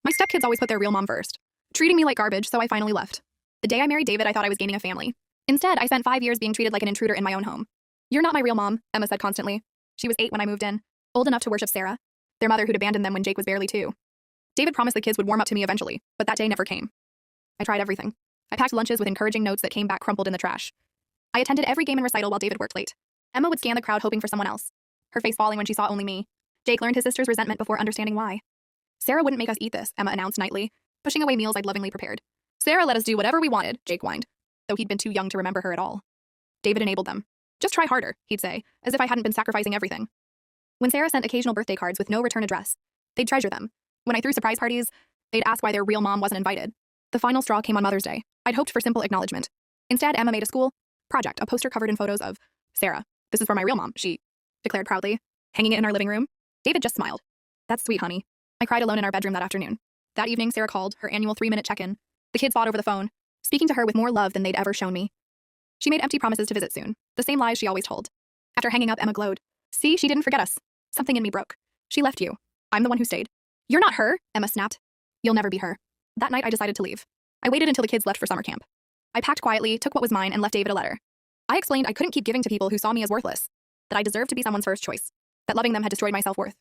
My stepkids always put their real mom first, treating me like garbage, so I finally left. The day I married David, I thought I was gaining a family. Instead, I spent 5 years being treated like an intruder in my own home. "You're not my real mom," Emma said constantly. She was 8 when I moved in, old enough to worship Sarah, their mother who'd abandoned them when Jake was barely 2. David promised the kids would warm up to me eventually, but that day never came. I tried everything. I packed lunches with encouraging notes that came back crumpled in the trash. I attended every game and recital while David worked late. Emma would scan the crowd hoping for someone else, her face falling when she saw only me. Jake learned his sister's resentment before understanding why. "Sarah wouldn't make us eat this," Emma announced nightly, pushing away meals I'd lovingly prepared. "Sarah let us do whatever we wanted," Jake whined, though he'd been too young to remember her at all. David enabled them. "Just try harder," he'd say, as if I hadn't been sacrificing everything. When Sarah sent occasional birthday cards with no return address, they'd treasure them. When I threw surprise parties, they'd ask why their real mom wasn't invited. The final straw came on Mother's Day. I'd hoped for simple acknowledgement. Instead, Emma made a school project, a poster covered in photos of Sarah. "This is for my real mom," she declared proudly, hanging it in our living room. David just smiled. "That's sweet, honey." I cried alone in our bedroom that afternoon. That evening, Sarah called, her annual 3-minute check-in. The kids fought over the phone, speaking to her with more love than they'd ever shown me. She made empty promises to visit soon, the same lies she always told. After hanging up, Emma glowed. "See, she didn't forget us." Something in me broke. "She left you. I'm the one who stayed." "You're not her," Emma snapped. "You'll never be her." That night, I decided to leave. I waited until the kids left for summer camp. I packed quietly, took what was mine, and left David a letter. I explained I couldn't keep giving to people who saw me as worthless, that I deserved to be someone's first choice, that loving them had destroyed my self-worth.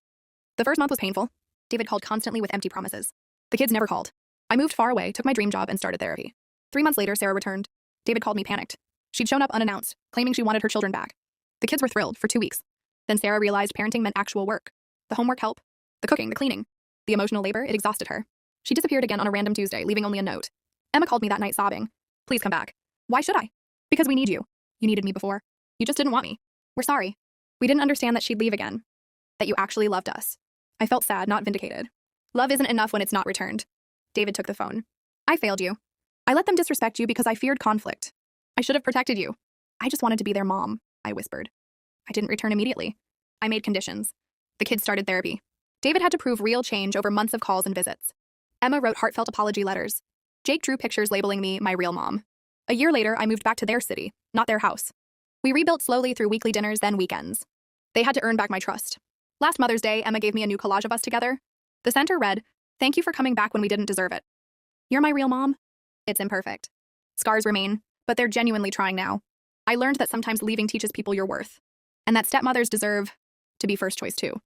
The first month was painful. David called constantly with empty promises. The kids never called. I moved far away, took my dream job, and started therapy. 3 months later, Sarah returned. David called me panicked. She'd shown up unannounced, claiming she wanted her children back. The kids were thrilled for 2 weeks. Then Sarah realized parenting meant actual work. The homework help, the cooking, the cleaning, the emotional labor, it exhausted her. She disappeared again on a random Tuesday, leaving only a note. Emma called me that night sobbing. "Please come back." "Why should I?" "Because we need you. You needed me before. You just didn't want me. We're sorry. We didn't understand that she'd leave again. That you actually loved us." I felt sad, not vindicated. Love isn't enough when it's not returned. David took the phone. "I failed you. I let them disrespect you because I feared conflict. I should have protected you. I just wanted to be their mom," I whispered. I didn't return immediately. I made conditions. The kids started therapy. David had to prove real change over months of calls and visits. Emma wrote heartfelt apology letters. Jake drew pictures labeling me my real mom. A year later, I moved back to their city, not their house. We rebuilt slowly through weekly dinners, then weekends. They had to earn back my trust. Last Mother's Day, Emma gave me a new collage of us together. The center read, "Thank you for coming back when we didn't deserve it. You're my real mom." It's imperfect. Scars remain, but they're genuinely trying now. I learned that sometimes leaving teaches people your worth, and that stepmothers deserve to be first choice too.